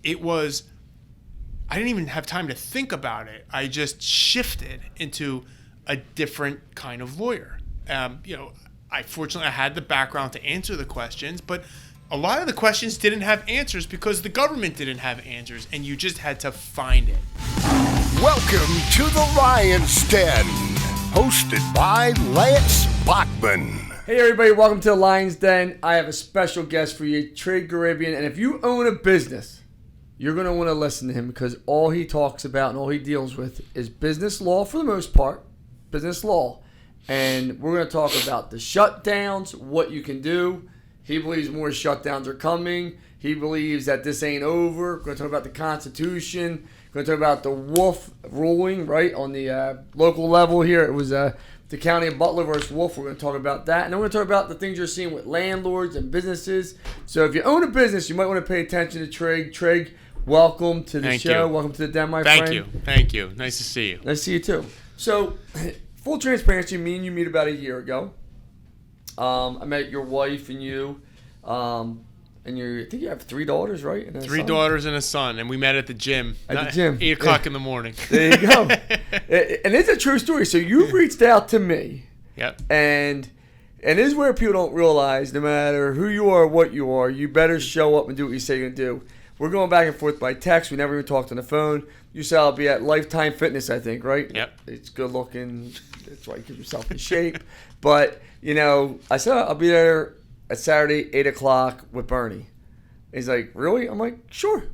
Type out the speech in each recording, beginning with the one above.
I didn't even have time to think about it. I just shifted into a different kind of lawyer. I had the background to answer the questions, but a lot of the questions didn't have answers because the government didn't have answers, and you just had to find it. Welcome to the Lion's Den, hosted by Lance Bachmann. Hey everybody, welcome to the Lion's Den. I have a special guest for you, Trig Garibian, and if you own a business, you're going to want to listen to him because all he talks about and all he deals with is business law for the most part, business law. And we're going to talk about the shutdowns, what you can do. He believes more shutdowns are coming. He believes that this ain't over. We're going to talk about the Constitution. We're going to talk about the Wolf ruling, right, on the local level here. It was the county of Butler versus Wolf. We're going to talk about that. And then we're going to talk about the things you're seeing with landlords and businesses. So if you own a business, you might want to pay attention to Trig. Trig, welcome to the show. Welcome to the Den, my friend. Thank you. Nice to see you. Nice to see you, too. So, full transparency, me and you meet about a year ago. I met your wife and you, and I think you have 3 daughters, right? And three daughters and a son, and we met at the gym. At the gym. 8 o'clock in the morning. There you go. And it's a true story. So you've reached out to me. Yep. And this is where people don't realize, no matter who you are or what you are, you better show up and do what you say you're going to do. We're going back and forth by text. We never even talked on the phone. You said I'll be at Lifetime Fitness, I think, right? Yep. It's good looking. That's why you keep yourself in shape. But, I said I'll be there at Saturday, 8 o'clock with Bernie. He's like, really? I'm like, sure.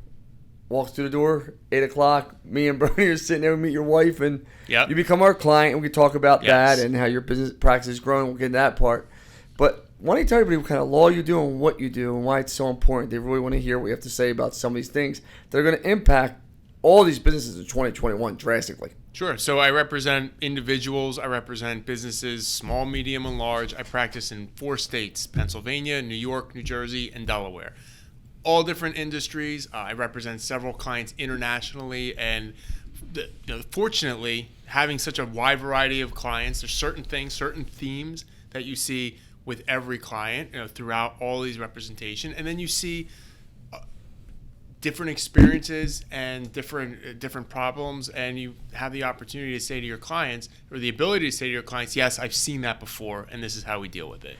Walks through the door, 8 o'clock. Me and Bernie are sitting there. We meet your wife, and you become our client, and we can talk about that and how your business practice is growing. We'll get into that part. But why don't you tell everybody what kind of law you do and what you do and why it's so important? They really want to hear what you have to say about some of these things that are going to impact all these businesses in 2021 drastically. Sure. So I represent individuals. I represent businesses, small, medium, and large. I practice in 4 states, Pennsylvania, New York, New Jersey, and Delaware. All different industries. I represent several clients internationally. And fortunately, having such a wide variety of clients, there's certain things, certain themes that you see with every client throughout all these representation. And then you see different experiences and different problems, and you have the opportunity to say to your clients, or the ability to say to your clients, yes, I've seen that before, and this is how we deal with it.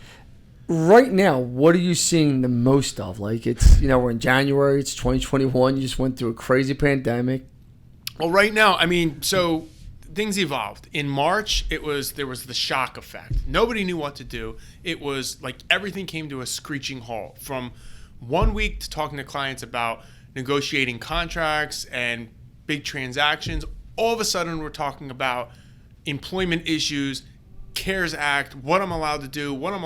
Right now, what are you seeing the most of? Like, it's, we're in January, it's 2021, you just went through a crazy pandemic. Well, right now, so things evolved. In March, there was the shock effect. Nobody knew what to do. It was like everything came to a screeching halt. From 1 week to talking to clients about negotiating contracts and big transactions, all of a sudden we're talking about employment issues, CARES Act, what I'm allowed to do, what I'm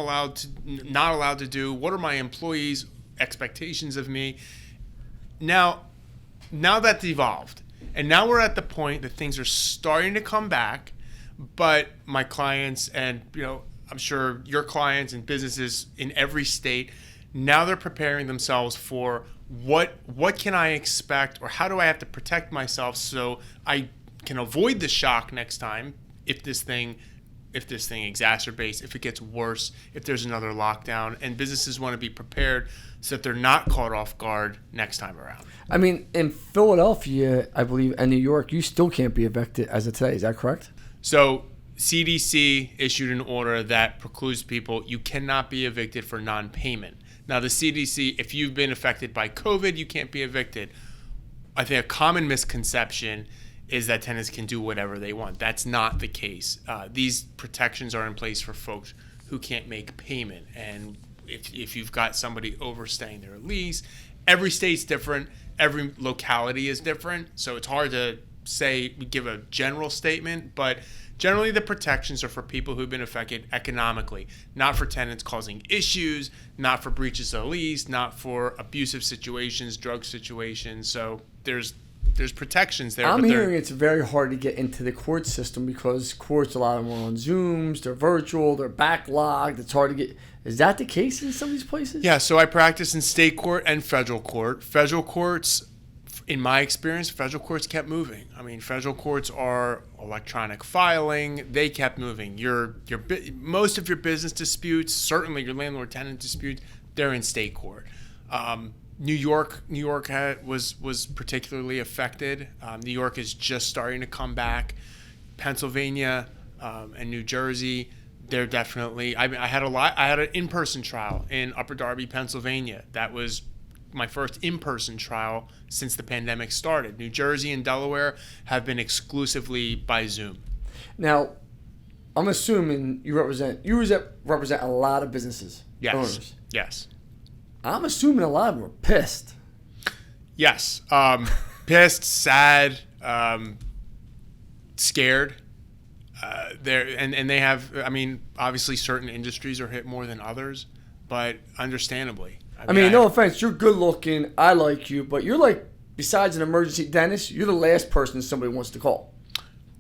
not allowed to do, what are my employees' expectations of me. Now that's evolved. And now we're at the point that things are starting to come back, but my clients and, I'm sure your clients and businesses in every state, now they're preparing themselves for what can I expect, or how do I have to protect myself so I can avoid the shock next time if this thing exacerbates, if it gets worse, if there's another lockdown. And businesses want to be prepared so that they're not caught off guard next time around. In Philadelphia, I believe, and New York, you still can't be evicted as of today. Is that correct? So CDC issued an order that precludes people. You cannot be evicted for non-payment. Now, the CDC, if you've been affected by COVID, you can't be evicted. I think a common misconception is that tenants can do whatever they want. That's not the case. These protections are in place for folks who can't make payment. And if you've got somebody overstaying their lease, every state's different. Every locality is different. So it's hard to give a general statement, but generally the protections are for people who've been affected economically, not for tenants causing issues, not for breaches of lease, not for abusive situations, drug situations. So there's protections there. I'm hearing it's very hard to get into the court system because courts, a lot of them are on Zooms, they're virtual, they're backlogged. It's hard to get. Is that the case in some of these places? Yeah, so I practice in state court and federal court. Federal courts, in my experience, federal courts kept moving. Federal courts are electronic filing. They kept moving. Most of your business disputes, certainly your landlord-tenant disputes, they're in state court. New York was particularly affected. New York is just starting to come back. Pennsylvania and New Jersey, they're definitely. I had an in-person trial in Upper Darby, Pennsylvania. That was my first in-person trial since the pandemic started. New Jersey and Delaware have been exclusively by Zoom. Now, I'm assuming you represent a lot of businesses, Yes. owners. Yes. I'm assuming a lot of them are pissed. Yes. Pissed, sad, scared. They have. I mean, obviously, certain industries are hit more than others, but understandably. I mean, no offense, you're good looking. I like you, but you're like, besides an emergency dentist, you're the last person somebody wants to call.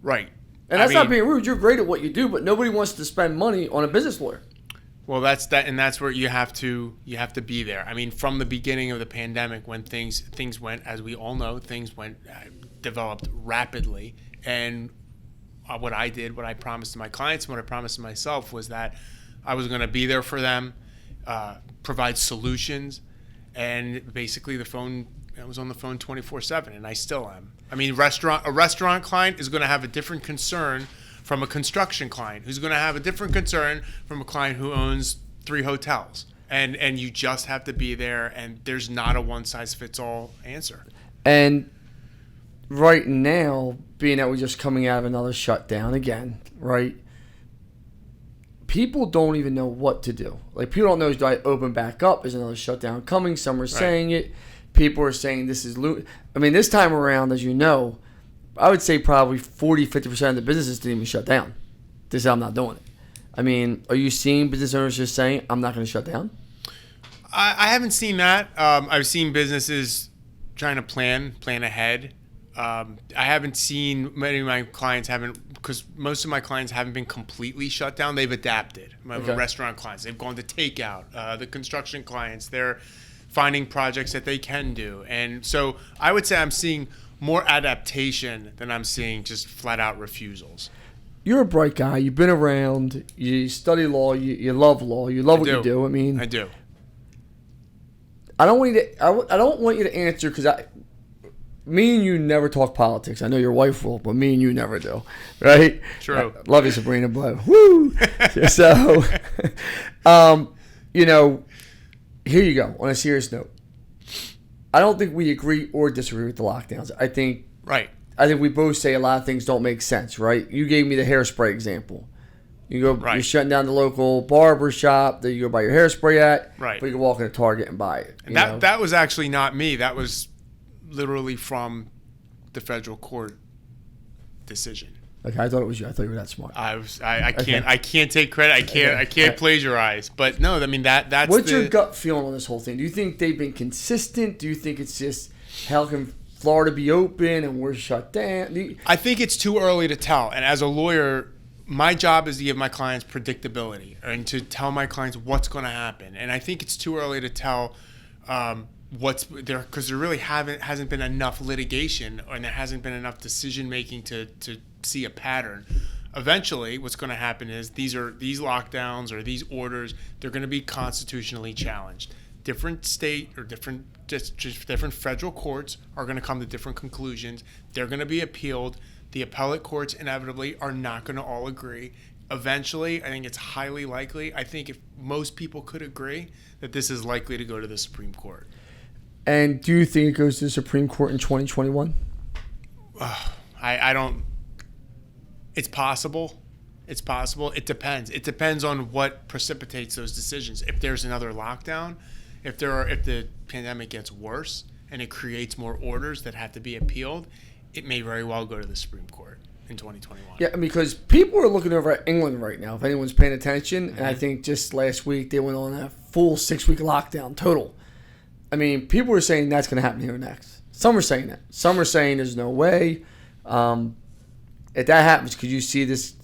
Right. And that's not being rude. You're great at what you do, but nobody wants to spend money on a business lawyer. Well, that's where you have to be there. I mean, from the beginning of the pandemic, when things went, as we all know, developed rapidly, and what I promised to my clients, and what I promised to myself was that I was going to be there for them, provide solutions, and basically I was on the phone 24/7, and I still am. I mean, a restaurant client is going to have a different concern from a construction client, who's going to have a different concern from a client who owns 3 hotels. And you just have to be there, and there's not a one-size-fits-all answer. And right now, being that we're just coming out of another shutdown again, right? People don't even know what to do. Like, people don't know, do I open back up? Is another shutdown coming? Some are saying it. People are saying this is I mean, this time around, as you know, I would say probably 40-50% of the businesses didn't even shut down. They said, I'm not doing it. I mean, are you seeing business owners just saying, I'm not going to shut down? I haven't seen that. I've seen businesses trying to plan ahead. I haven't seen many of my clients because most of my clients haven't been completely shut down. They've adapted. My restaurant clients, they've gone to takeout. The construction clients, they're finding projects that they can do. And so I would say I'm seeing more adaptation than I'm seeing just flat out refusals. You're a bright guy. You've been around. You study law. You love law. You love what you do. I mean, I do. I don't want you to. I don't want you to answer because me and you never talk politics. I know your wife will, but me and you never do, right? True. Love you, Sabrina Blow. Woo. So, here you go. On a serious note, I don't think we agree or disagree with the lockdowns. I think we both say a lot of things don't make sense, right? You gave me the hairspray example. You go, you're shutting down the local barber shop that you go buy your hairspray at, but you can walk into Target and buy it. And that was actually not me. That was literally from the federal court decision. Okay, I thought it was you. I thought you were that smart. I can't take credit. I can't plagiarize. But no, I mean that's. What's your gut feeling on this whole thing? Do you think they've been consistent? Do you think it's just how can Florida be open and we're shut down? I think it's too early to tell. And as a lawyer, my job is to give my clients predictability and to tell my clients what's going to happen. And I think it's too early to tell what's there because there really hasn't been enough litigation and there hasn't been enough decision making to see a pattern. Eventually, what's going to happen is these lockdowns or these orders, they're going to be constitutionally challenged. Different state or different federal courts are going to come to different conclusions. They're going to be appealed. The appellate courts inevitably are not going to all agree. Eventually, I think it's highly likely. I think if most people could agree that this is likely to go to the Supreme Court. And do you think it goes to the Supreme Court in 2021? I don't. It's possible. It's possible. It depends. It depends on what precipitates those decisions. If there's another lockdown, if the pandemic gets worse and it creates more orders that have to be appealed, it may very well go to the Supreme Court in 2021. Yeah, because people are looking over at England right now, if anyone's paying attention. Mm-hmm. And I think just last week they went on a full 6-week lockdown total. I mean, people are saying that's going to happen here next. Some are saying that. Some are saying there's no way. If that happens, could you see this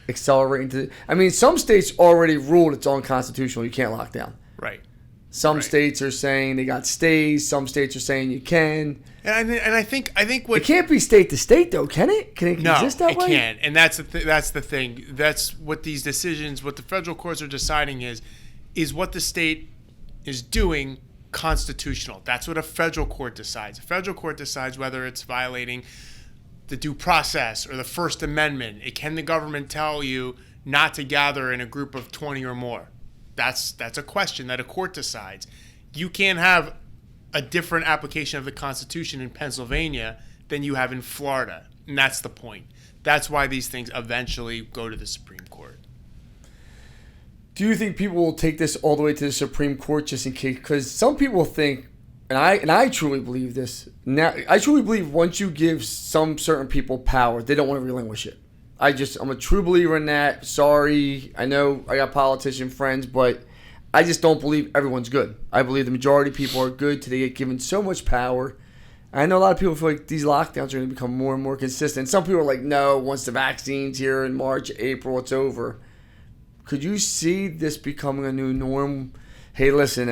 accelerating to I mean, some states already ruled it's unconstitutional. You can't lock down. Right. Some states are saying they got stays. Some states are saying you can. And I think what it can't be state to state though, can it? Can it exist that way? No, it can't. And that's the thing. That's what these decisions, what the federal courts are deciding is what the state is doing constitutional. That's what a federal court decides. A federal court decides whether it's violating the due process or the First Amendment. Can the government tell you not to gather in a group of 20 or more? That's a question that a court decides. You can't have a different application of the Constitution in Pennsylvania than you have in Florida. And that's the point. That's why these things eventually go to the Supreme Court. Do you think people will take this all the way to the Supreme Court just in case? Because some people think, and I truly believe this. Now, I truly believe once you give some certain people power, they don't want to relinquish it. I'm a true believer in that. Sorry, I know I got politician friends, but I just don't believe everyone's good. I believe the majority of people are good till they get given so much power. I know a lot of people feel like these lockdowns are going to become more and more consistent. Some people are like, no, once the vaccine's here in March, April, it's over. Could you see this becoming a new norm? Hey, listen,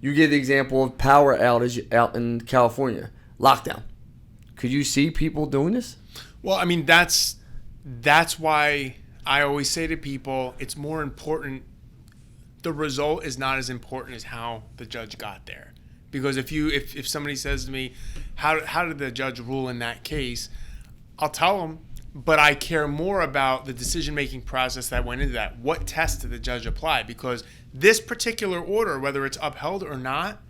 you gave the example of power outage out in California. Lockdown. Could you see people doing this? Well, I mean, that's why I always say to people, it's more important. The result is not as important as how the judge got there. Because if somebody says to me, how did the judge rule in that case? I'll tell them, but I care more about the decision-making process that went into that. What test did the judge apply? Because this particular order, whether it's upheld or not,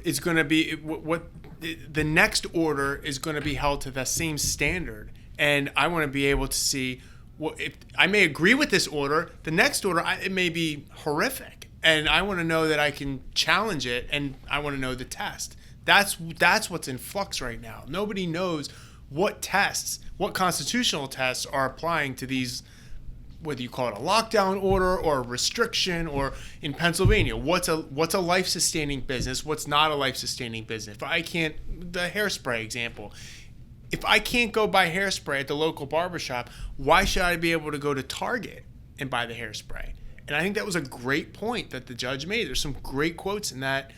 is going to be the next order is going to be held to the same standard. And I want to be able to see, if I may agree with this order, the next order, it may be horrific. And I want to know that I can challenge it, and I want to know the test. That's what's in flux right now. Nobody knows what constitutional tests are applying to these, whether you call it a lockdown order or a restriction, or in Pennsylvania, what's a life-sustaining business, what's not a life-sustaining business. The hairspray example. If I can't go buy hairspray at the local barbershop, why should I be able to go to Target and buy the hairspray? And I think that was a great point that the judge made. There's some great quotes in that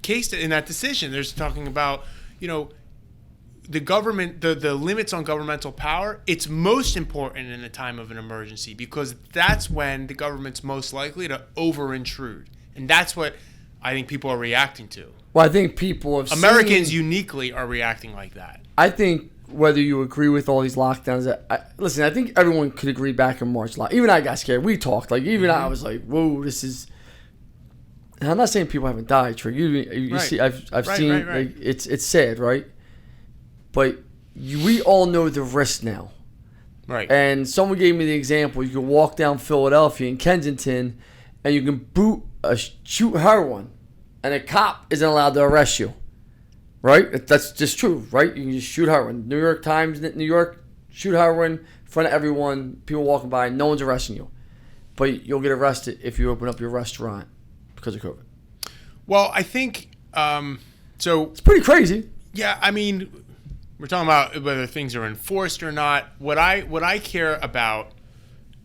case, in that decision. There's talking about, the government, the limits on governmental power. It's most important in a time of an emergency because that's when the government's most likely to over-intrude. And that's what I think people are reacting to. Well, I think people have Americans uniquely are reacting like that. I think whether you agree with all these lockdowns, listen, I think everyone could agree back in March. Even I got scared. We talked. I was like, whoa, this is... And I'm not saying people haven't died, Trig. You right. see, I've seen... Right. It's sad, right? But we all know the risk now. Right. And someone gave me the example. You can walk down Philadelphia in Kensington, and you can shoot heroin, and a cop isn't allowed to arrest you. Right? That's just true, right? You can just shoot heroin. New York Times, New York, shoot heroin in front of everyone, people walking by, no one's arresting you. But you'll get arrested if you open up your restaurant because of COVID. Well, I think, it's pretty crazy. Yeah, I mean, we're talking about whether things are enforced or not. What I care about,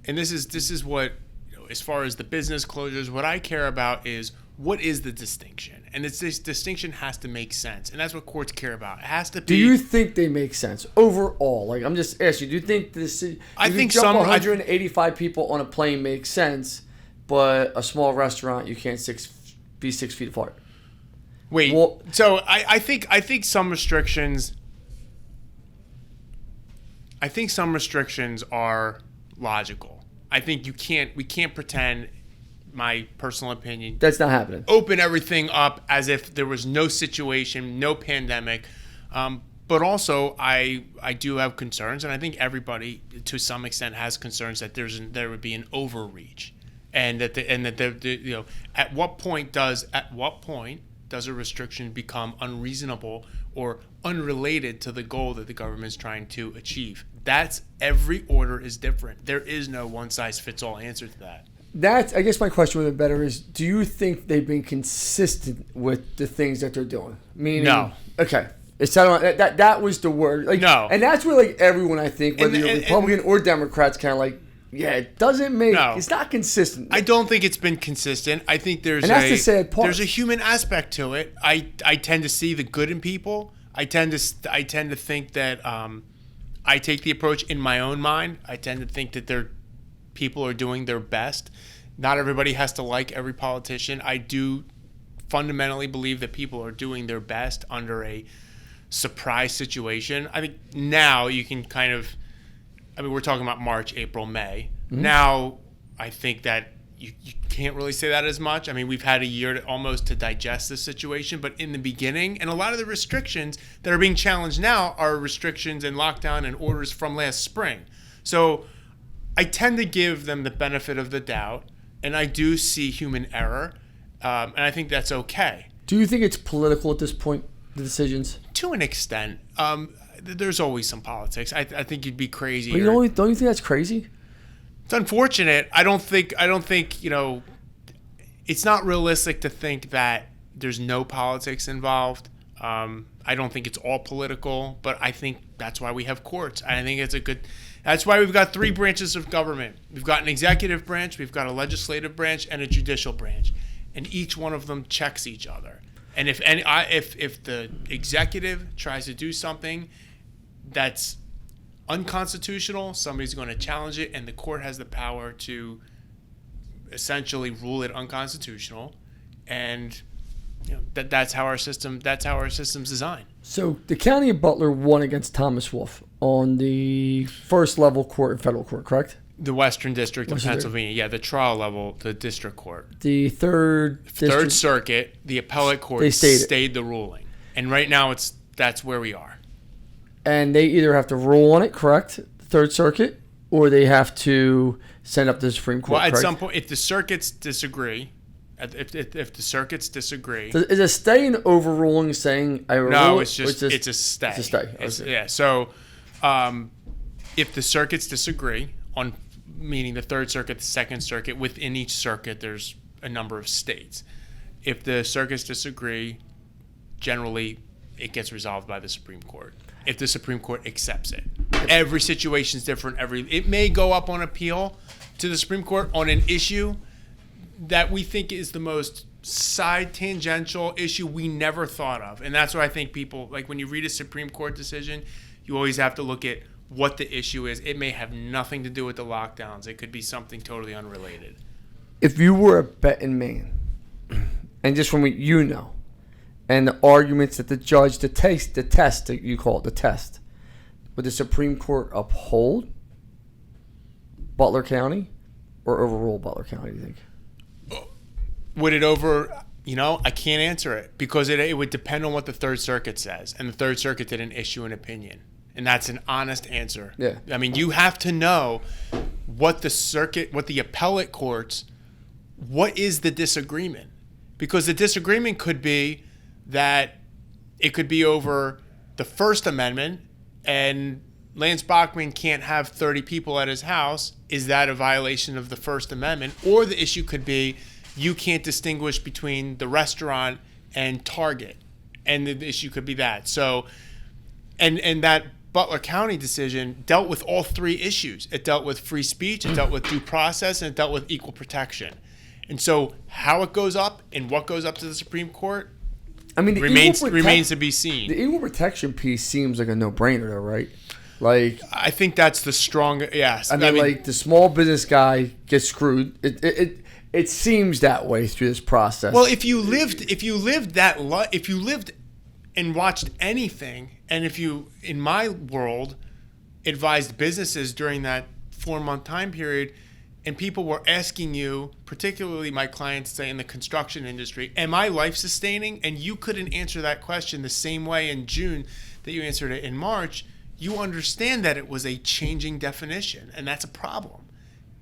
and this is what, as far as the business closures, what I care about is what is the distinction? And this distinction has to make sense. And that's what courts care about. It has to be... Do you think they make sense overall? I'm just asking, do you think this... I think some... 185 people on a plane makes sense, but a small restaurant, you can't be 6 feet apart. Wait, so I think some restrictions... I think some restrictions are logical. I think we can't pretend... my personal opinion. That's not happening. Open everything up as if there was no situation, no pandemic. But also, I do have concerns, and I think everybody, to some extent, has concerns that there would be an overreach, and that at what point does a restriction become unreasonable or unrelated to the goal that the government is trying to achieve? Every order is different. There is no one size fits all answer to that. I guess my question would be better is, do you think they've been consistent with the things that they're doing? Meaning, no. Okay. That was the word. No. And that's where everyone, I think, whether you're Republican or Democrats, kind of it doesn't make... No. It's not consistent. I don't think it's been consistent. I think there's that's the sad part. There's a human aspect to it. I tend to see the good in people. I tend to think that I take the approach in my own mind. I tend to think that people are doing their best. Not everybody has to like every politician. I do fundamentally believe that people are doing their best under a surprise situation. I think now you can kind of, we're talking about March, April, May. Mm-hmm. Now I think that you can't really say that as much. We've had a year almost to digest this situation, but in the beginning, and a lot of the restrictions that are being challenged now are restrictions and lockdown and orders from last spring. So I tend to give them the benefit of the doubt, and I do see human error, and I think that's okay. Do you think it's political at this point, the decisions? To an extent. There's always some politics. I think you'd be crazy. But don't you think that's crazy? It's unfortunate. I don't think, it's not realistic to think that there's no politics involved. I don't think it's all political, but I think that's why we have courts. I think that's why we've got 3 branches of government. We've got an executive branch, we've got a legislative branch, and a judicial branch. And each one of them checks each other. And if the executive tries to do something that's unconstitutional, somebody's going to challenge it, and the court has the power to essentially rule it unconstitutional. And that's how our system's designed. So the county of Butler won against Thomas Wolfe on the first level court in federal court, correct? The Western District of Pennsylvania. Yeah, the trial level, the district court. The third circuit, the appellate court stayed the ruling. And right now that's where we are. And they either have to rule on it, correct? Third Circuit, or they have to send up to the Supreme Court. Well, at correct? some point, if the circuits disagree, is a stay an overruling saying I rule? No, it's a stay. It's a stay. Okay. Yeah. So, if the circuits disagree on, meaning the Third Circuit, the Second Circuit, within each circuit, there's a number of states. If the circuits disagree, generally, it gets resolved by the Supreme Court. If the Supreme Court accepts it, every situation is different. It may go up on appeal to the Supreme Court on an issue that we think is the most side tangential issue we never thought of. And that's why I think people, like when you read a Supreme Court decision, you always have to look at what the issue is. It may have nothing to do with the lockdowns. It could be something totally unrelated. If you were a betting man, and just from what you know, and the arguments that the judge, the test that you call it, the test, would the Supreme Court uphold Butler County or overrule Butler County, do you think? Would it I can't answer it because it would depend on what the Third Circuit says. And the Third Circuit didn't issue an opinion. And that's an honest answer. Yeah. You have to know what the appellate courts, what is the disagreement? Because the disagreement could be that it could be over the First Amendment and Lance Bachmann can't have 30 people at his house. Is that a violation of the First Amendment? Or the issue could be you can't distinguish between the restaurant and Target. And the issue could be that. So, and that Butler County decision dealt with all 3 issues. It dealt with free speech, it dealt with due process, and it dealt with equal protection. And so how it goes up and what goes up to the Supreme Court remains to be seen. The equal protection piece seems like a no-brainer, though, right? Like, I think that's the strong. Yes, like the small business guy gets screwed. It seems that way through this process. Well, if you lived and watched anything, and if you, in my world, advised businesses during that 4-month time period, and people were asking you, particularly my clients, say in the construction industry, am I life-sustaining? And you couldn't answer that question the same way in June that you answered it in March. You understand that it was a changing definition, and that's a problem.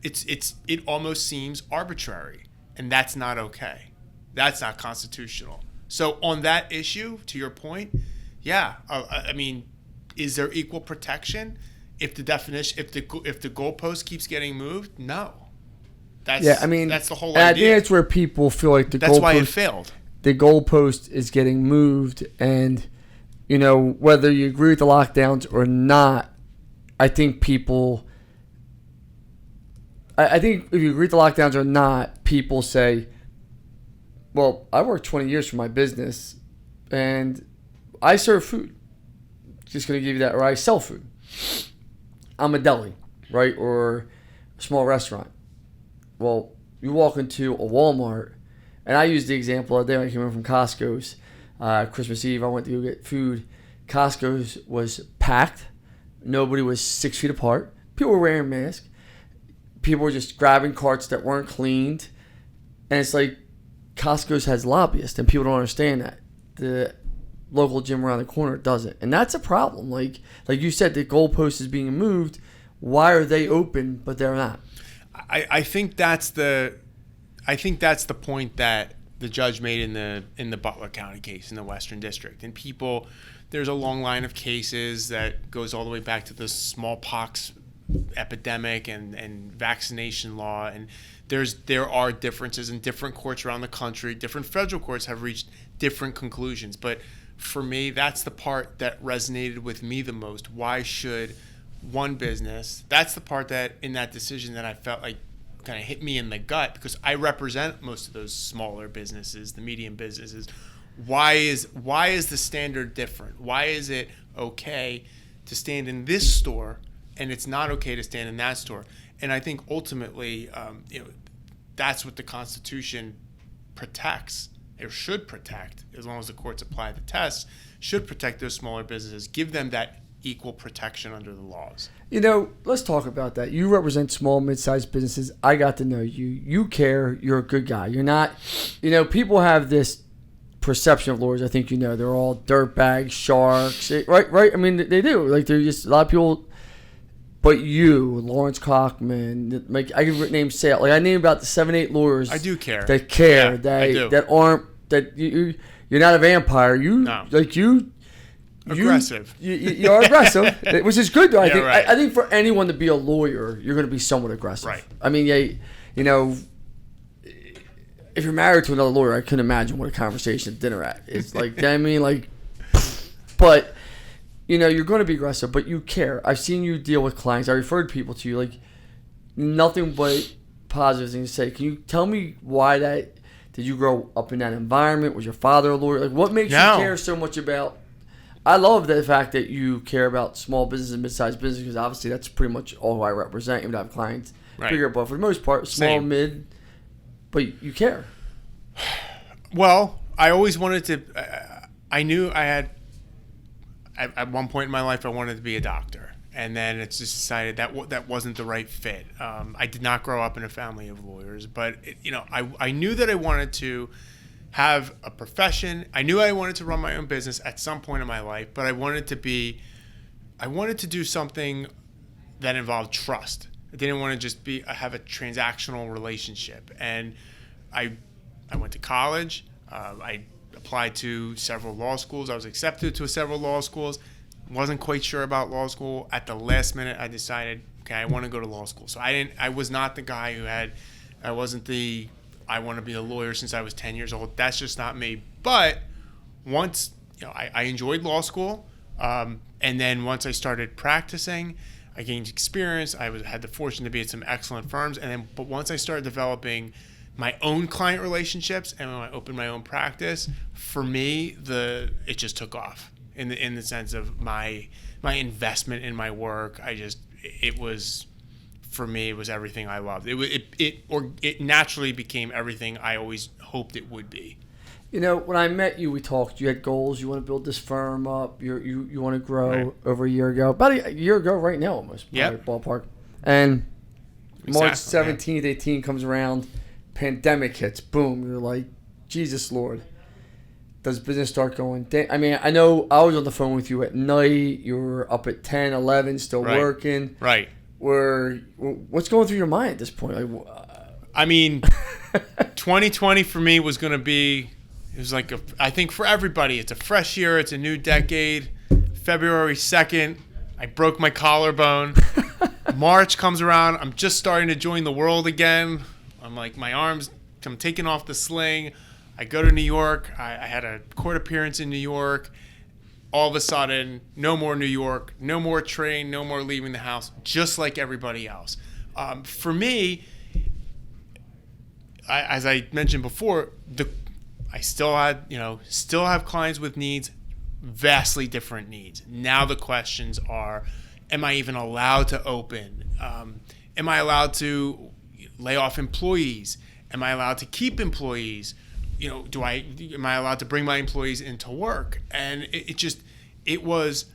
It almost seems arbitrary, and that's not okay. That's not constitutional. So on that issue, to your point, yeah, is there equal protection? If the goalpost keeps getting moved, no. That's the whole idea. I think it's where people feel like that's why it failed. The goalpost is getting moved, and whether you agree with the lockdowns or not, I think people. I think if you agree with the lockdowns or not, people say, "Well, I worked 20 years for my business, and I serve food. Just going to give you that, or I sell food." I'm a deli, right, or a small restaurant. Well, you walk into a Walmart, And I used the example the other day when I came in from Costco's. Christmas Eve, I went to go get food. Costco's was packed. Nobody was 6 feet apart. People were wearing masks. People were just grabbing carts that weren't cleaned. And it's like Costco's has lobbyists, and people don't understand that. The local gym around the corner doesn't. And that's a problem. Like you said, the goalpost is being moved. Why are they open, but they're not? I think that's the point that the judge made in the Butler County case in the Western District. And people, there's a long line of cases that goes all the way back to the smallpox epidemic and vaccination law. And there are differences in different courts around the country. Different federal courts have reached different conclusions. But for me, that's the part that resonated with me the most. Why should one business? That's the part that in that decision that I felt like kind of hit me in the gut, because I represent most of those smaller businesses, the medium businesses. Why is the standard different? Why is it okay to stand in this store and it's not okay to stand in that store? And I think ultimately, that's what the Constitution protects, or should protect, as long as the courts apply the tests, should protect those smaller businesses, give them that equal protection under the laws. Let's talk about that. You represent small, mid-sized businesses. I got to know you. You care. You're a good guy. You're not, people have this perception of lawyers. I think they're all dirtbags, sharks, right? I mean, they do. Like, they're just a lot of people. But you, Lawrence Cockman, like I can name sale. Like I named about the 7-8 lawyers. I do care. That care. Yeah, I do. That aren't. That you're not a vampire. Aggressive. You're aggressive, which is good though. I think for anyone to be a lawyer, you're going to be somewhat aggressive. Right. I mean, if you're married to another lawyer, I couldn't imagine what a conversation at dinner at. It's like, but you're going to be aggressive, but you care. I've seen you deal with clients. I referred people to you, like nothing but positive things to say. Can you tell me why that? Did you grow up in that environment? Was your father a lawyer? Like, what makes you care so much about? I love the fact that you care about small business and mid-sized business, because obviously that's pretty much all I represent. Even though I have clients bigger, but for the most part, small, mid, but you care. Well, I always wanted to. I knew I had. At one point in my life, I wanted to be a doctor, and then it's just decided that wasn't the right fit. I did not grow up in a family of lawyers, but I knew that I wanted to have a profession. I knew I wanted to run my own business at some point in my life, but I wanted to do something that involved trust. I didn't want to just have a transactional relationship. And I went to college. I applied to several law schools. I was accepted to several law schools. Wasn't quite sure about law school. At the last minute, I decided, okay, I want to go to law school. So I was not the guy I want to be a lawyer since I was 10 years old. That's just not me. But once, I enjoyed law school. And then once I started practicing, I gained experience. I had the fortune to be at some excellent firms. But once I started developing my own client relationships and when I opened my own practice, for me, it just took off in the sense of my investment in my work. For me, it was everything I loved. It naturally became everything I always hoped it would be. When I met you, we talked. You had goals. You want to build this firm up. You want to grow over a year ago. About a year ago right now almost. Yeah. Ballpark. And March 17th, 18 comes around. Pandemic hits. Boom. You're like, Jesus Lord. Does business start going? I mean, I know I was on the phone with you at night. You were up at 10, 11, still working. Right. What's going through your mind at this point? I mean, 2020 for me was going to be, it was like, I think for everybody, it's a fresh year. It's a new decade. February 2nd, I broke my collarbone. March comes around. I'm just starting to join the world again. I'm like, I'm taking off the sling. I go to New York. I had a court appearance in New York. All of a sudden, no more New York, no more train, no more leaving the house, just like everybody else. For me, as I mentioned before, I still have clients with needs, vastly different needs. Now the questions are, am I even allowed to open? Am I allowed to lay off employees? Am I allowed to keep employees? am I allowed to bring my employees into work? And it was,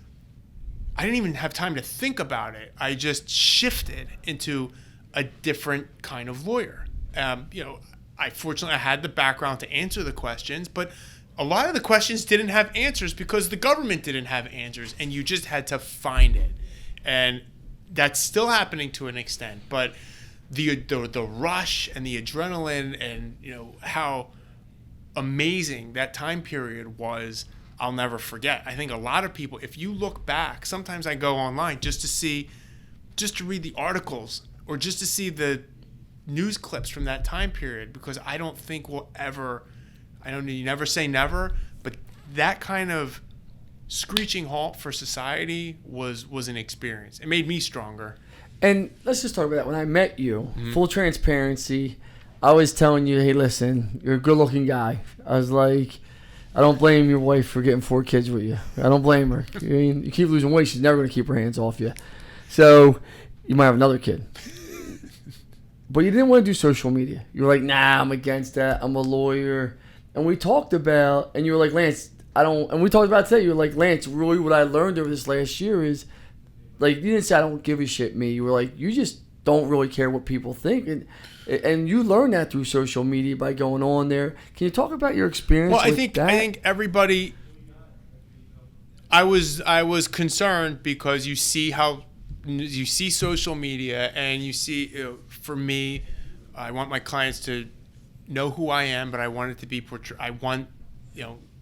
I didn't even have time to think about it. I just shifted into a different kind of lawyer. I had the background to answer the questions, but a lot of the questions didn't have answers because the government didn't have answers, and you just had to find it. And that's still happening to an extent, but the rush and the adrenaline and how amazing that time period was, I'll never forget. I think a lot of people, if you look back, sometimes I go online just to read the articles or just to see the news clips from that time period, because I don't think we'll ever, you never say never, but that kind of screeching halt for society was an experience. It made me stronger. And let's just talk about that. When I met you, full transparency, I was telling you, hey, listen, you're a good-looking guy. I was like, I don't blame your wife for getting 4 kids with you. I don't blame her. You keep losing weight, she's never going to keep her hands off you. So you might have another kid. But you didn't want to do social media. You were like, nah, I'm against that. I'm a lawyer. And we talked about, and you were like, Lance, I don't, and we talked about it today. You were like, Lance, really what I learned over this last year is, like, you didn't say I don't give a shit me. You were like, you just don't really care what people think. And you learned that through social media by going on there. Can you talk about your experience with that? I think everybody, I was concerned because you see social media and you see, for me, I want my clients to know who I am, but I want it to be portrayed.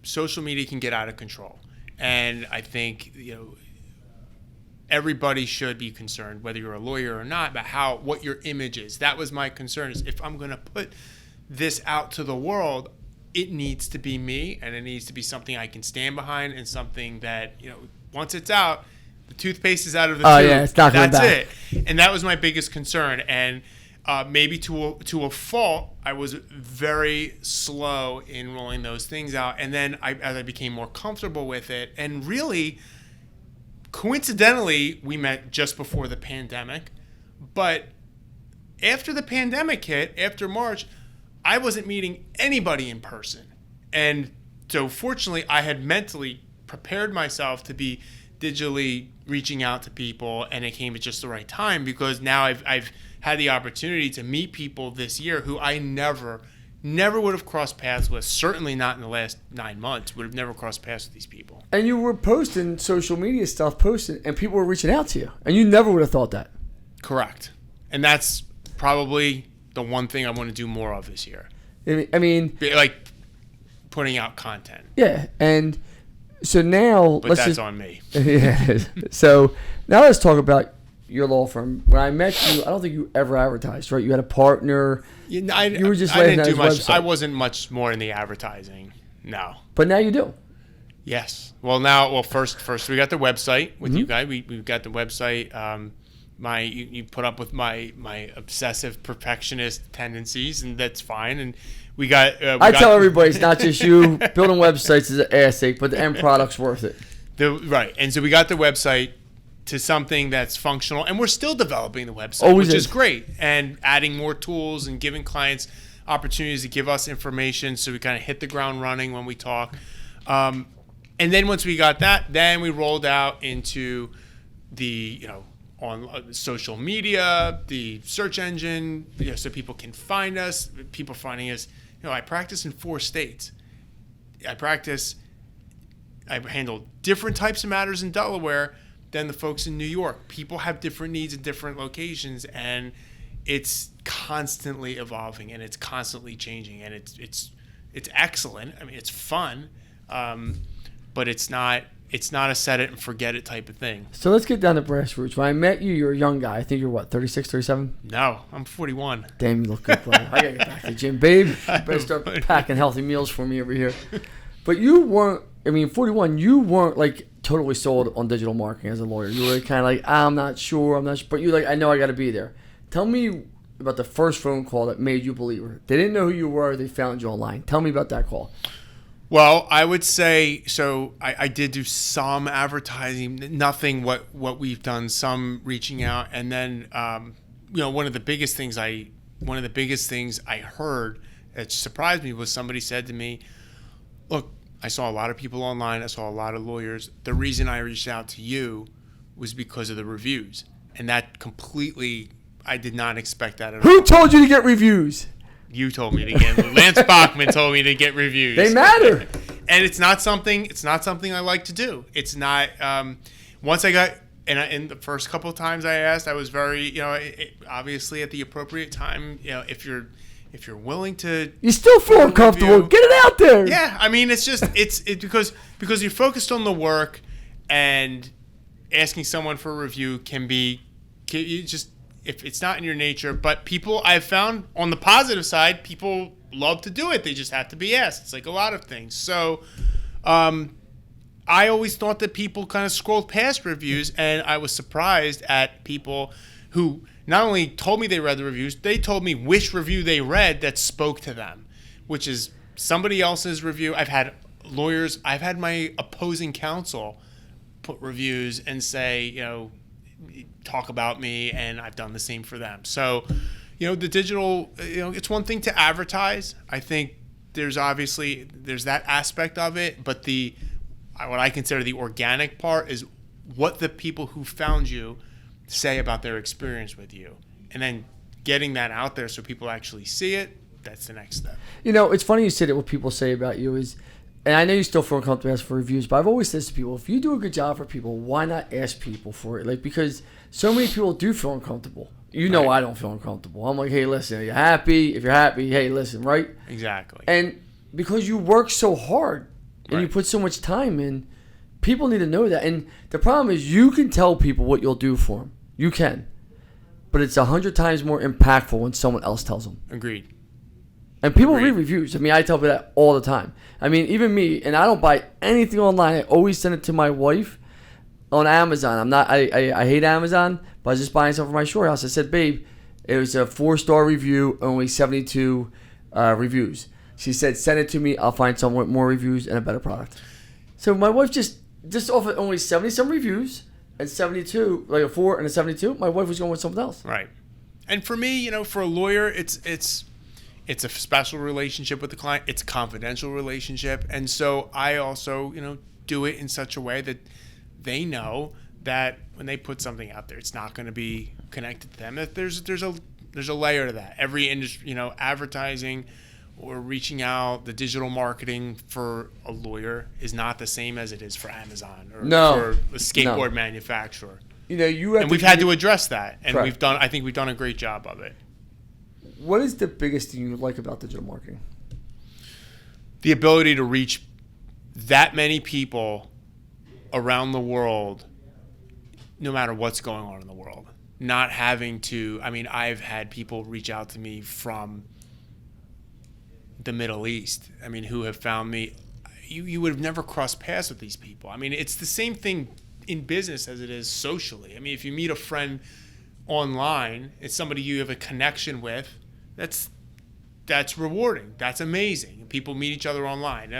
Social media can get out of control. And I think, everybody should be concerned, whether you're a lawyer or not, about what your image is. That was my concern, is if I'm going to put this out to the world, it needs to be me, and it needs to be something I can stand behind, and something that, once it's out, the toothpaste is out of the tube. Yeah, it's not going back. That's it. And that was my biggest concern. And maybe to a fault, I was very slow in rolling those things out. And then as I became more comfortable with it, and really, coincidentally, we met just before the pandemic. But after the pandemic hit, after March, I wasn't meeting anybody in person. And so fortunately, I had mentally prepared myself to be digitally reaching out to people, and it came at just the right time, because now I've had the opportunity to meet people this year who I never would have crossed paths with, certainly not in the last 9 months, would have never crossed paths with these people. And you were posting social media stuff, and people were reaching out to you, and you never would have thought that. Correct. And that's probably the one thing I want to do more of this year. I mean, like putting out content. Yeah, and so now but that's on me. Yeah. So now let's talk about your law firm. When I met you, I don't think you ever advertised, right? You had a partner. You were just I didn't do much. Website. I wasn't much more in the advertising. No. But now you do. Yes. Well, first we got the website with you guys. We got the website. You put up with my obsessive perfectionist tendencies, and that's fine. And we got. I tell everybody it's not just you. Building websites is an ass ache, but the end product's worth it. Right. And so we got the website to something that's functional, and we're still developing the website, which is great, and adding more tools and giving clients opportunities to give us information, so we kind of hit the ground running when we talk. And then once we got that, then we rolled out into the on social media, the search engine, so people can find us. People finding us. I practice in 4 states. I handle different types of matters in Delaware than the folks in New York. People have different needs in different locations, and it's constantly evolving, and it's constantly changing, and it's excellent. I mean, it's fun, but it's not a set it and forget it type of thing. So let's get down to brass roots. When I met you, you're a young guy. I think you're what, 36, 37? No, I'm 41. Damn, you look good, brother. I gotta get back to the gym, babe. You better start packing healthy meals for me over here. But you weren't. 41. You weren't like totally sold on digital marketing as a lawyer. You were kind of like, I'm not sure. But you're like, I know I got to be there. Tell me about the first phone call that made you a believer. They didn't know who you were. They found you online. Tell me about that call. Well, I would say, so I did do some advertising, nothing what we've done, some reaching out. And then, one of the biggest things I heard that surprised me was somebody said to me, look, I saw a lot of people online. I saw a lot of lawyers. The reason I reached out to you was because of the reviews. And that completely, I did not expect that at all. Who told you to get reviews? You told me to get Lance Bachmann told me to get reviews. They matter. And it's not something I like to do. It's not once I got in the first couple of times I asked, I was very, obviously at the appropriate time, if you're willing to, you still feel uncomfortable. Get it out there. Yeah, I mean, it's just it's because you're focused on the work, and asking someone for a review if it's not in your nature. But people, I've found on the positive side, people love to do it. They just have to be asked. It's like a lot of things. So I always thought that people kind of scrolled past reviews, and I was surprised at people who not only told me they read the reviews, they told me which review they read that spoke to them, which is somebody else's review. I've had my opposing counsel put reviews and say, talk about me, and I've done the same for them. So, the digital, it's one thing to advertise. I think there's that aspect of it, but what I consider the organic part is what the people who found you say about their experience with you, and then getting that out there so people actually see it. That's the next step. It's funny you said it. What people say about you is, and I know you still feel comfortable asking for reviews, but I've always said to people, if you do a good job for people, why not ask people for it? Because so many people do feel uncomfortable. Right. I don't feel uncomfortable. I'm like, hey, listen, are you happy? If you're happy, hey, listen, right? Exactly. And because you work so hard and you put so much time in, people need to know that. And the problem is you can tell people what you'll do for them. You can. But it's 100 times more impactful when someone else tells them. Agreed. And people read reviews. I tell people that all the time. Even me, and I don't buy anything online. I always send it to my wife on Amazon. I hate Amazon, but I was just buying something for my shore house. I said, babe, it was a 4-star review, only 72 reviews. She said, send it to me. I'll find some with more reviews and a better product. So my wife just offered only 70-some reviews and 72, like a 4 and a 72. My wife was going with something else. Right. And for me, for a lawyer, it's a special relationship with the client. It's a confidential relationship. And so I also, do it in such a way that they know that when they put something out there, it's not going to be connected to them. That there's a layer to that. Every industry, advertising or reaching out, the digital marketing for a lawyer is not the same as it is for Amazon or for a skateboard manufacturer. We've had to address that, and I think we've done a great job of it. What is the biggest thing you like about digital marketing? The ability to reach that many people around the world, no matter what's going on in the world. Not having to, I've had people reach out to me from the Middle East, who have found me. You would have never crossed paths with these people. It's the same thing in business as it is socially. If you meet a friend online, it's somebody you have a connection with. That's rewarding. That's amazing. People meet each other online.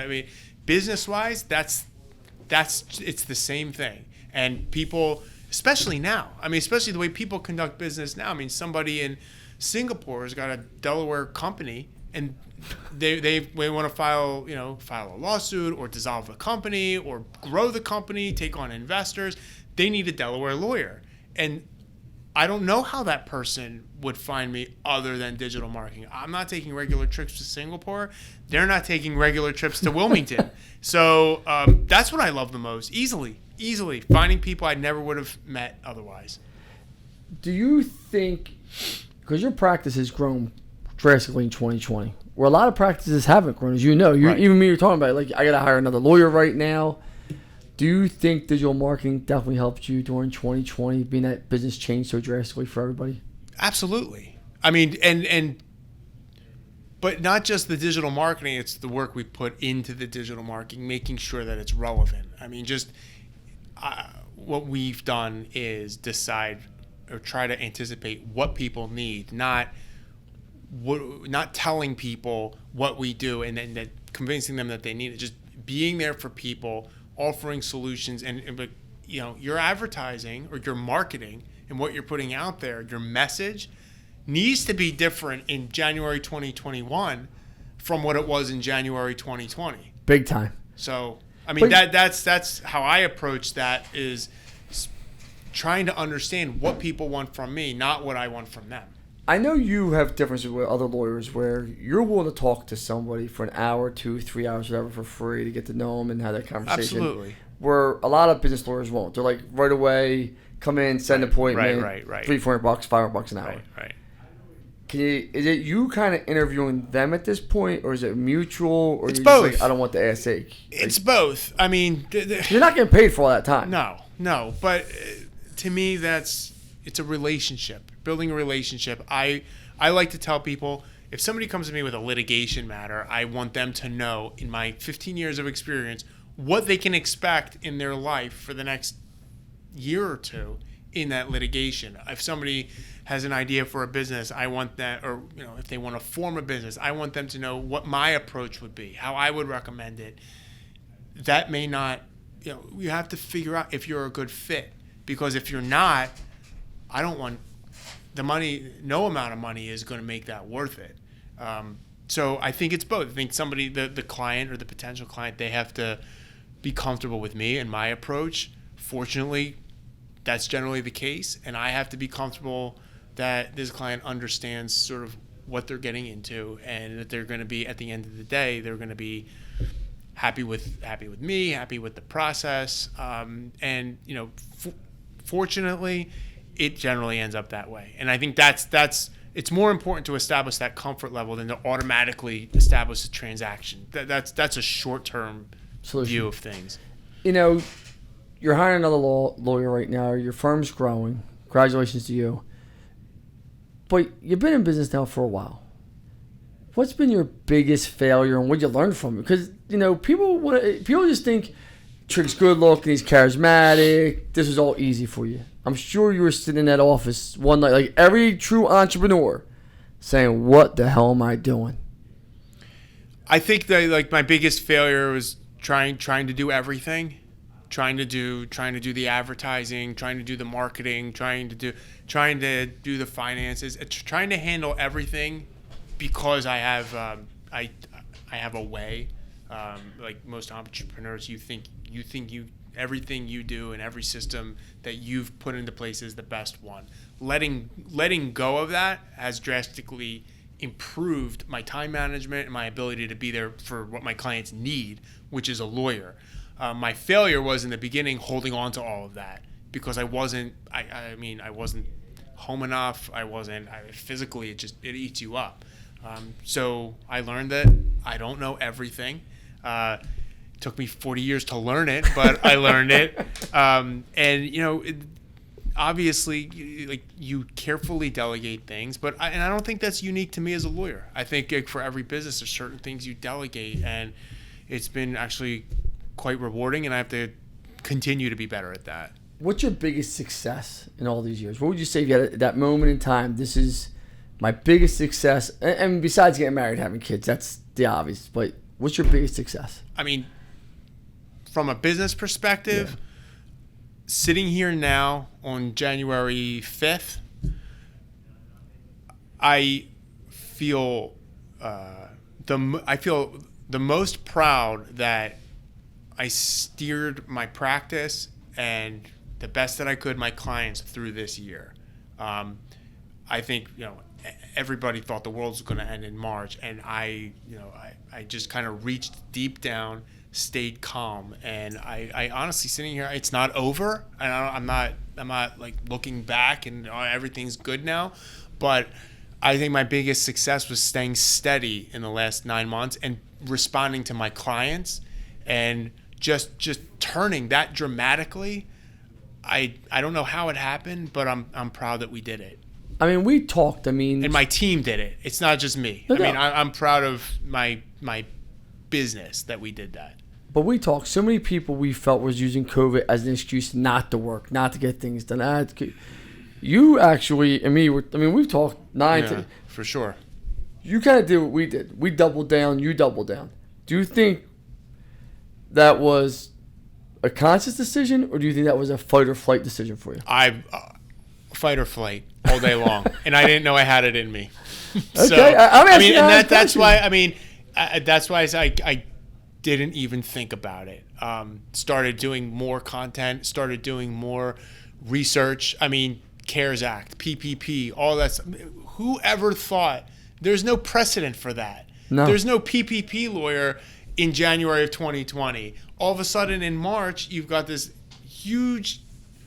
Business-wise, it's the same thing. And people, especially now, especially the way people conduct business now. Somebody in Singapore has got a Delaware company, and they want to file a lawsuit or dissolve the company or grow the company, take on investors. They need a Delaware lawyer. And I don't know how that person would find me other than digital marketing. I'm not taking regular trips to Singapore. They're not taking regular trips to Wilmington. So that's what I love the most. Easily finding people I never would have met otherwise. Do you think, because your practice has grown drastically in 2020, where a lot of practices haven't grown, as you know. Even me, you're talking about, I got to hire another lawyer right now. Do you think digital marketing definitely helped you during 2020, being that business changed so drastically for everybody? Absolutely. But not just the digital marketing, it's the work we put into the digital marketing, making sure that it's relevant. What we've done is decide or try to anticipate what people need, not telling people what we do and then convincing them that they need it, just being there for people, offering solutions, but your advertising or your marketing and what you're putting out there, your message needs to be different in January 2021 from what it was in January 2020. Big time. So, I mean, that's how I approach that, is trying to understand what people want from me, not what I want from them. I know you have differences with other lawyers where you're willing to talk to somebody for an hour, 2, 3 hours, whatever, for free to get to know them and have that conversation. Absolutely. Where a lot of business lawyers won't. They're like, right away, come in, send an appointment, right. $300, $500 an hour. Right. Is it you kind of interviewing them at this point, or is it mutual, or it's you're both. Just like, I don't want the ass ache? It's both. I mean, you're not getting paid for all that time. No. But to me, it's a relationship. Building a relationship. I like to tell people, if somebody comes to me with a litigation matter, I want them to know, in my 15 years of experience, what they can expect in their life for the next year or two in that litigation. If somebody has an idea for a business, I want that, or if they want to form a business, I want them to know what my approach would be, how I would recommend it. That may not, you have to figure out if you're a good fit, because if you're not, I don't want the money. No amount of money is going to make that worth it. So I think it's both. I think somebody, the client or the potential client, they have to be comfortable with me and my approach. Fortunately, that's generally the case, and I have to be comfortable that this client understands sort of what they're getting into, and that they're going to be, at the end of the day, they're going to be happy with me, happy with the process, and fortunately, it generally ends up that way. And I think that's it's more important to establish that comfort level than to automatically establish a transaction. That's a short-term view of things. You're hiring another lawyer right now. Your firm's growing. Congratulations to you. But you've been in business now for a while. What's been your biggest failure, and what did you learn from it? Because people just think Trig's good looking, he's charismatic. This is all easy for you. I'm sure you were sitting in that office one night, like every true entrepreneur, saying, "What the hell am I doing?" I think that my biggest failure was trying to do everything. Trying to do the advertising, trying to do the marketing, trying to do the finances, trying to handle everything, because I have a way. Like most entrepreneurs, you think everything you do and every system that you've put into place is the best one. Letting go of that has drastically improved my time management and my ability to be there for what my clients need, which is a lawyer. My failure was in the beginning holding on to all of that, because I wasn't home enough. Physically, it eats you up. So I learned that I don't know everything. It took me 40 years to learn it, but I learned it. Obviously, you carefully delegate things, but I don't think that's unique to me as a lawyer. I think for every business, there's certain things you delegate, and it's been actually quite rewarding, and I have to continue to be better at that. What's your biggest success in all these years? What would you say if you had that moment in time? This is my biggest success, and besides getting married, having kids, that's the obvious. But what's your biggest success? I mean, from a business perspective, sitting here now on January 5th, I feel the most proud that I steered my practice and the best that I could my clients through this year. I think everybody thought the world was going to end in March, and I just kind of reached deep down, stayed calm, and I honestly, sitting here, it's not over, and I'm not like looking back and everything's good now, but I think my biggest success was staying steady in the last 9 months and responding to my clients, and just turning that dramatically. I don't know how it happened, but I'm proud that we did it. I mean, we talked. And my team did it. It's not just me. No, I'm proud of my business that we did that. But we talked. So many people we felt was using COVID as an excuse not to work, not to get things done. You actually and me. We've talked for sure. You kind of did what we did. We doubled down. You doubled down. Do you think that was a conscious decision, or do you think that was a fight or flight decision for you? Fight or flight all day long, and I didn't know I had it in me. Okay, I'm asking. That's why. That's why I didn't even think about it. Started doing more content, started doing more research. I mean, CARES Act, PPP, all that stuff. Whoever thought? There's no precedent for that. No. There's no PPP lawyer in January of 2020. All of a sudden in March, you've got this huge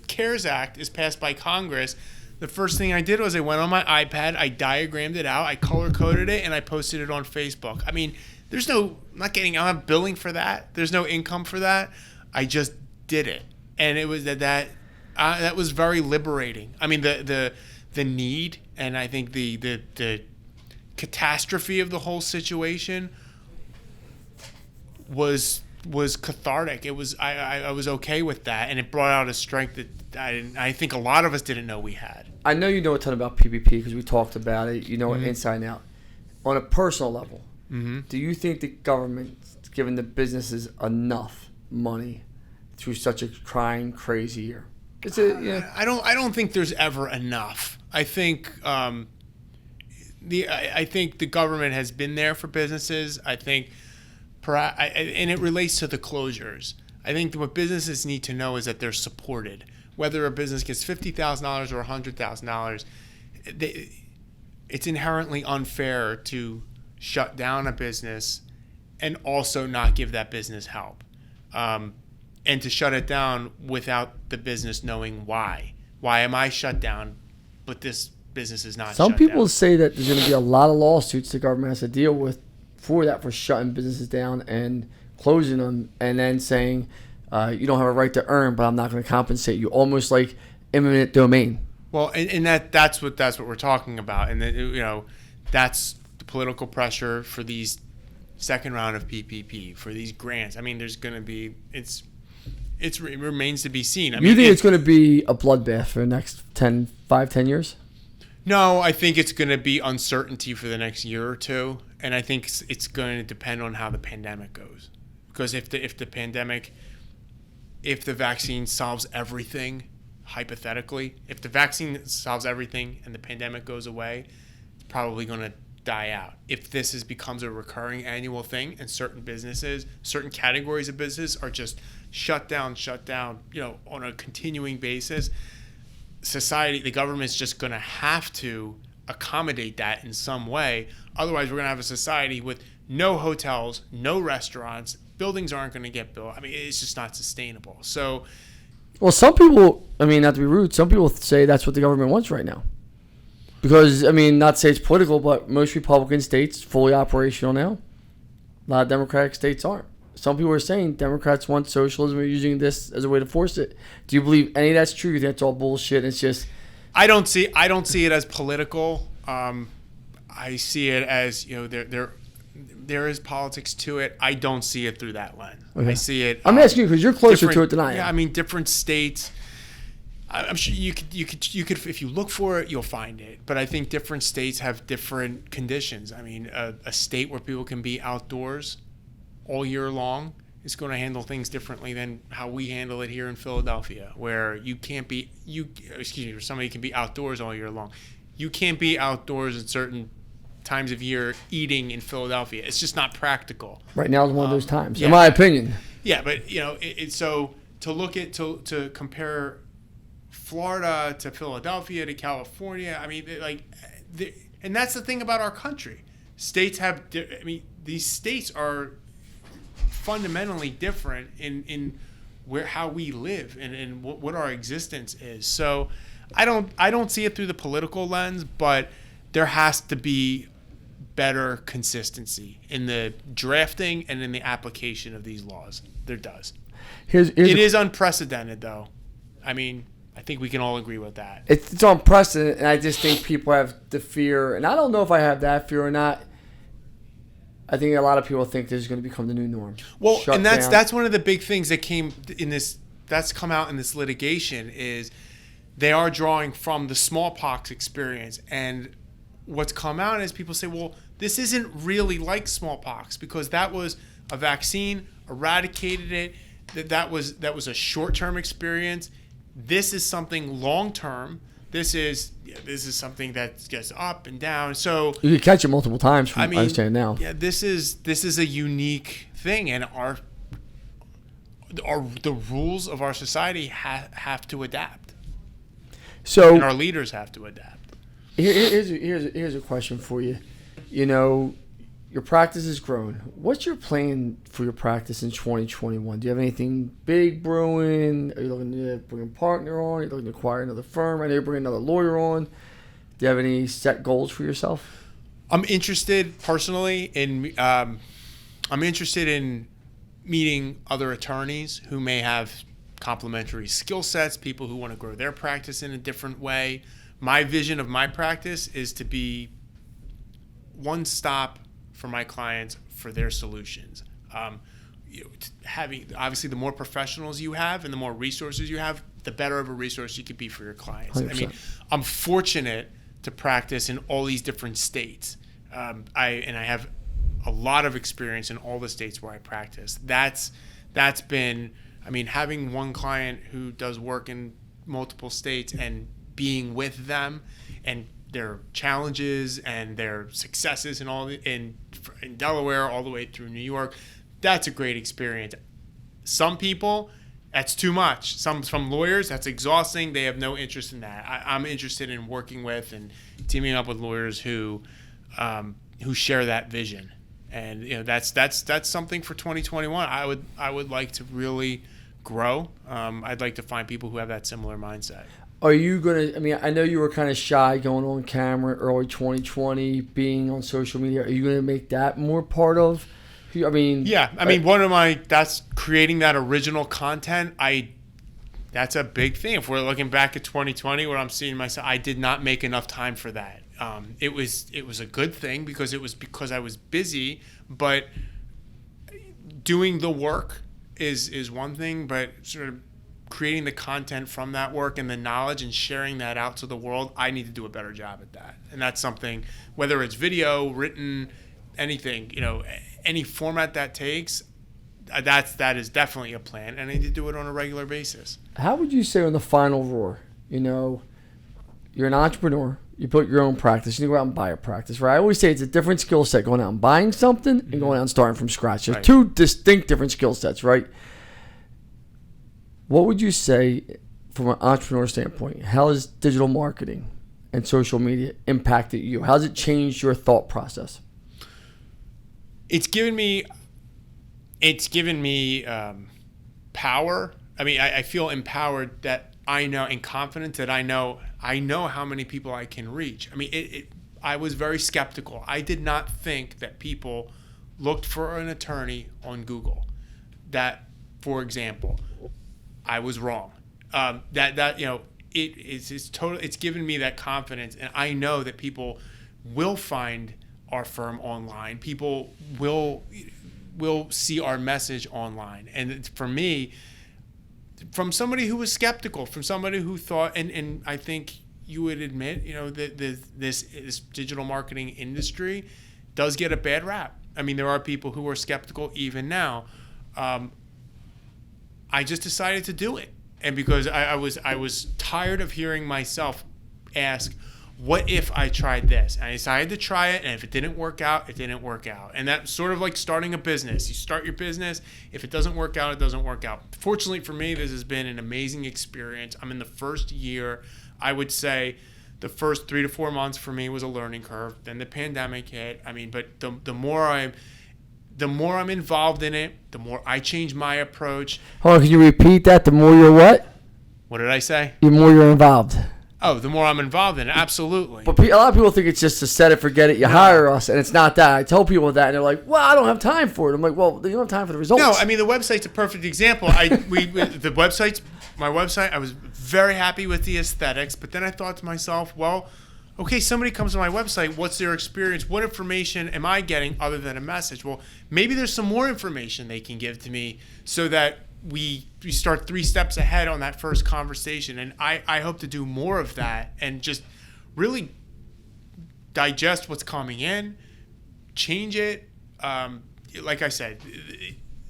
CARES Act is passed by Congress. The first thing I did was I went on my iPad, I diagrammed it out, I color-coded it, and I posted it on Facebook. I mean, I'm not billing for that. There's no income for that. I just did it. And it was that was very liberating. I mean, the need, and I think the catastrophe of the whole situation was cathartic. It was I was okay with that, and it brought out a strength that I think a lot of us didn't know we had. I know you know a ton about PPP because we talked about it. You know it inside and out. On a personal level, do you think the government's given the businesses enough money through such a crying, crazy year? I don't think there's ever enough. I think I think the government has been there for businesses. I think, and it relates to the closures. I think what businesses need to know is that they're supported. Whether a business gets $50,000 or $100,000, it's inherently unfair to shut down a business and also not give that business help. And to shut it down without the business knowing why. Why am I shut down, but this business is not shut down? Some people say that there's going to be a lot of lawsuits the government has to deal with for shutting businesses down and closing them, and then saying you don't have a right to earn, but I'm not going to compensate you. Almost like eminent domain. Well, and that's what we're talking about, and that's the political pressure for these second round of PPP, for these grants. I mean, there's going to be it remains to be seen. I mean, you think it's going to be a bloodbath for the next 10 years? No, I think it's going to be uncertainty for the next year or two, and I think it's going to depend on how the pandemic goes. Because if the vaccine solves everything, hypothetically, if the vaccine solves everything and the pandemic goes away, it's probably going to die out. If this becomes a recurring annual thing, and certain categories of business are just shut down, on a continuing basis, the government's just going to have to accommodate that in some way. Otherwise, we're going to have a society with no hotels, no restaurants, buildings aren't going to get built. I mean, it's just not sustainable. So, well, some people, I mean, not to be rude, some people say that's what the government wants right now. Because, I mean, not to say it's political, but most Republican states fully operational now. A lot of Democratic states aren't. Some people are saying Democrats want socialism or using this as a way to force it. Do you believe any of that's true? You think that's all bullshit? It's just... I don't see it as political. I see it as, there is politics to it. I don't see it through that lens. Okay. I see it. I'm asking you because you're closer to it than I am. Yeah, I mean, different states. I'm sure you could if you look for it, you'll find it. But I think different states have different conditions. I mean, a state where people can be outdoors all year long is going to handle things differently than how we handle it here in Philadelphia, where somebody can be outdoors all year long. You can't be outdoors at certain times of year eating in Philadelphia. It's just not practical. Right now is one of those times, in my opinion. Yeah, but so to compare Florida to Philadelphia to California, I mean, and that's the thing about our country. States have, these states are fundamentally different in how we live and what our existence is. So I don't see it through the political lens, but there has to be better consistency in the drafting and in the application of these laws. There does. It is unprecedented, though. I mean, I think we can all agree with that. It's unprecedented, and I just think people have the fear, and I don't know if I have that fear or not. I think a lot of people think this is going to become the new norm. Well, and that's one of the big things that that's come out in this litigation is they are drawing from the smallpox experience. And what's come out is people say, well, this isn't really like smallpox because that was a vaccine, eradicated it. That was a short-term experience. This is something long-term This is something that gets up and down. So you can catch it multiple times. From I understand now. Yeah, this is a unique thing, and the rules of our society have to adapt. So and our leaders have to adapt. Here's a question for you. You know, your practice has grown. What's your plan for your practice in 2021? Do you have anything big brewing? Are you looking to bring a partner on? Are you looking to acquire another firm? I know you're bringing another lawyer on. Do you have any set goals for yourself? I'm interested personally in meeting other attorneys who may have complementary skill sets, people who want to grow their practice in a different way. My vision of my practice is to be one stop for my clients for their solutions. Having obviously the more professionals you have and the more resources you have, the better of a resource you could be for your clients. 100%. I mean, I'm fortunate to practice in all these different states. I have a lot of experience in all the states where I practice. That's been, I mean, having one client who does work in multiple states and being with them and their challenges and their successes and all in Delaware all the way through New York, that's a great experience. Some people, that's too much. Some lawyers, that's exhausting. They have no interest in that. I'm interested in working with and teaming up with lawyers who share that vision. And that's something for 2021. I would like to really grow. I'd like to find people who have that similar mindset. Are you going to, I mean, I know you were kind of shy going on camera early 2020, being on social media. Are you going to make that more part of, I mean. Yeah. That's creating that original content. That's a big thing. If we're looking back at 2020, what I'm seeing myself, I did not make enough time for that. It was a good thing because I was busy, but doing the work is one thing, but sort of creating the content from that work and the knowledge and sharing that out to the world, I need to do a better job at that. And that's something, whether it's video, written, anything, any format that takes, that is definitely a plan, and I need to do it on a regular basis. How would you say on the final roar, you're an entrepreneur, you built your own practice, you go out and buy a practice, right? I always say it's a different skill set going out and buying something and going out and starting from scratch. There's two distinct different skill sets, right? What would you say from an entrepreneur standpoint? How has digital marketing and social media impacted you? How has it changed your thought process? It's given me power. I mean, I feel empowered that I know and confident that I know how many people I can reach. I mean, I was very skeptical. I did not think that people looked for an attorney on Google. That, for example, I was wrong. It's given me that confidence, and I know that people will find our firm online. People will see our message online. And for me, from somebody who was skeptical, from somebody who thought, and I think you would admit, that this digital marketing industry does get a bad rap. I mean, there are people who are skeptical even now. I just decided to do it, and because I was tired of hearing myself ask, what if I tried this? And I decided to try it, and if it didn't work out, it didn't work out. And that's sort of like starting a business. You start your business. If it doesn't work out, it doesn't work out. Fortunately for me, this has been an amazing experience. I'm in the first year. I would say the first 3 to 4 months for me was a learning curve. Then the pandemic hit. I mean, but the more I'm involved in it, the more I change my approach. Hold on, can you repeat that? The more you're what? What did I say? The more you're involved. Oh, the more I'm involved in it, absolutely. But a lot of people think it's just to set it, forget it, hire us, and it's not that. I tell people that, and they're like, well, I don't have time for it. I'm like, well, you don't have time for the results. No, I mean, the website's a perfect example. My website, I was very happy with the aesthetics, but then I thought to myself, well, okay, somebody comes to my website, what's their experience? What information am I getting other than a message? Well, maybe there's some more information they can give to me so that we start 3 steps ahead on that first conversation. And I hope to do more of that and just really digest what's coming in, change it. Like I said,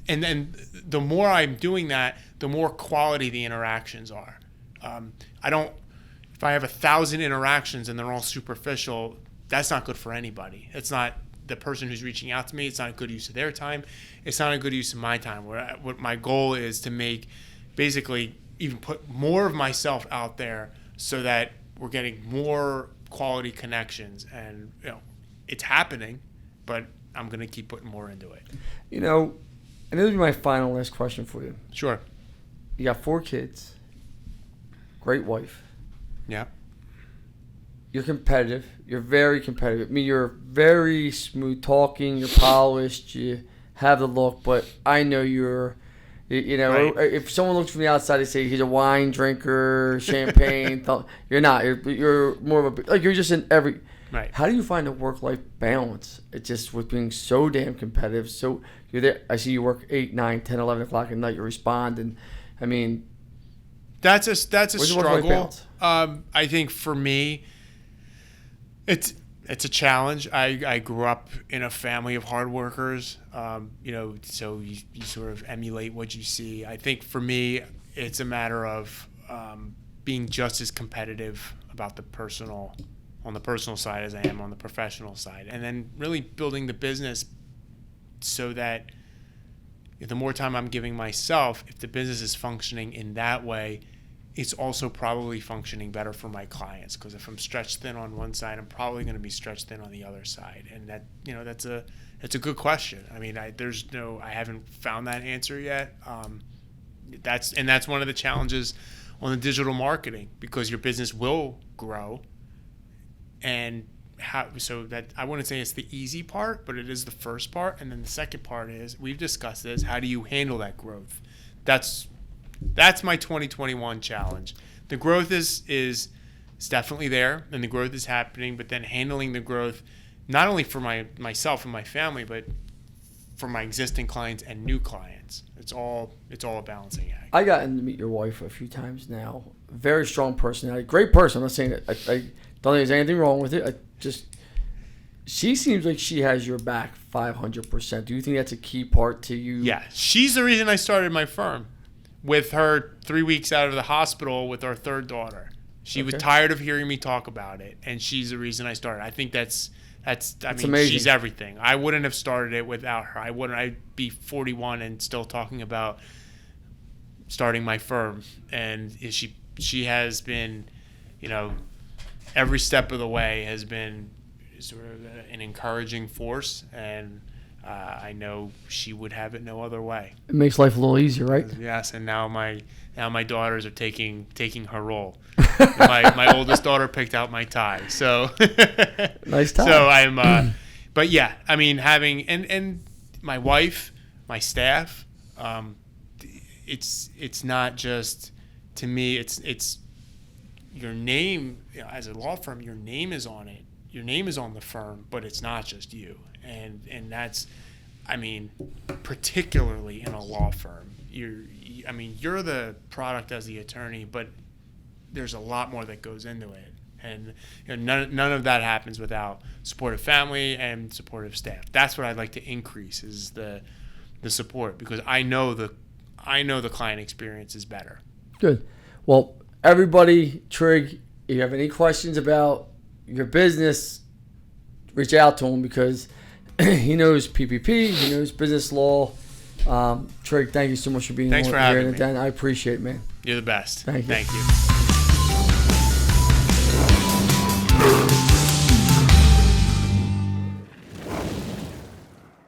and then the more I'm doing that, the more quality the interactions are. if I have 1,000 interactions and they're all superficial, that's not good for anybody. It's not the person who's reaching out to me. It's not a good use of their time. It's not a good use of my time. What my goal is to make, basically, even put more of myself out there so that we're getting more quality connections. And it's happening, but I'm going to keep putting more into it. And this will be my final last question for you. Sure. You got 4 kids, great wife. Yeah. You're competitive. You're very competitive. I mean, you're very smooth talking. You're polished. You have the look. But I know right. If someone looks from the outside, they say he's a wine drinker, champagne. You're not. You're more of a you're just in every. Right. How do you find a work-life balance? It's just with being so damn competitive. So you're there. I see you work 8, 9, 10, 11 o'clock at night. You respond, and I mean, that's a struggle. I think for me, it's a challenge. I grew up in a family of hard workers. So you sort of emulate what you see. I think for me, it's a matter of being just as competitive about on the personal side as I am on the professional side, and then really building the business so that the more time I'm giving myself, if the business is functioning in that way, it's also probably functioning better for my clients, because if I'm stretched thin on one side, I'm probably going to be stretched thin on the other side. And that's a good question. I mean, I haven't found that answer yet. That's one of the challenges on the digital marketing, because your business will grow. And I wouldn't say it's the easy part, but it is the first part. And then the second part is, we've discussed this, how do you handle that growth? That's my 2021 challenge. The growth is definitely there, and the growth is happening, but then handling the growth, not only for myself and my family, but for my existing clients and new clients. It's all a balancing act. I gotten to meet your wife a few times now. Very strong personality. Great person. I'm not saying that. I don't think there's anything wrong with it. She seems like she has your back 500%. Do you think that's a key part to you? Yeah. She's the reason I started my firm. With her 3 weeks out of the hospital with our third daughter. She was tired of hearing me talk about it, and she's the reason I started. I think that's amazing. She's everything. I wouldn't have started it without her. I'd be 41 and still talking about starting my firm. And she has been, every step of the way has been sort of an encouraging force, and I know she would have it no other way. It makes life a little easier, right? Yes, and now my daughters are taking her role. my oldest daughter picked out my tie, so nice tie. So I'm, but yeah, I mean, having and my wife, my staff, it's not just, to me, it's your name, as a law firm, your name is on it. Your name is on the firm, but it's not just you. And that's, I mean, particularly in a law firm, you're the product as the attorney, but there's a lot more that goes into it. And none of that happens without supportive family and supportive staff. That's what I'd like to increase, is the support, because I know the client experience is better. Good. Well, everybody, Trig, if you have any questions about your business, reach out to him, because he knows PPP, he knows business law. Trig, thank you so much for being here. Thanks for having me. I appreciate it, man. You're the best. Thank you.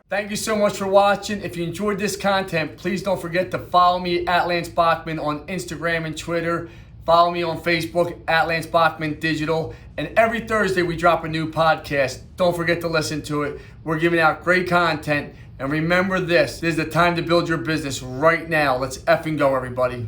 Thank you so much for watching. If you enjoyed this content, please don't forget to follow me at Lance Bachmann on Instagram and Twitter. Follow me on Facebook at Lance Bachmann Digital. And every Thursday we drop a new podcast. Don't forget to listen to it. We're giving out great content. And remember this is the time to build your business right now. Let's effing go, everybody.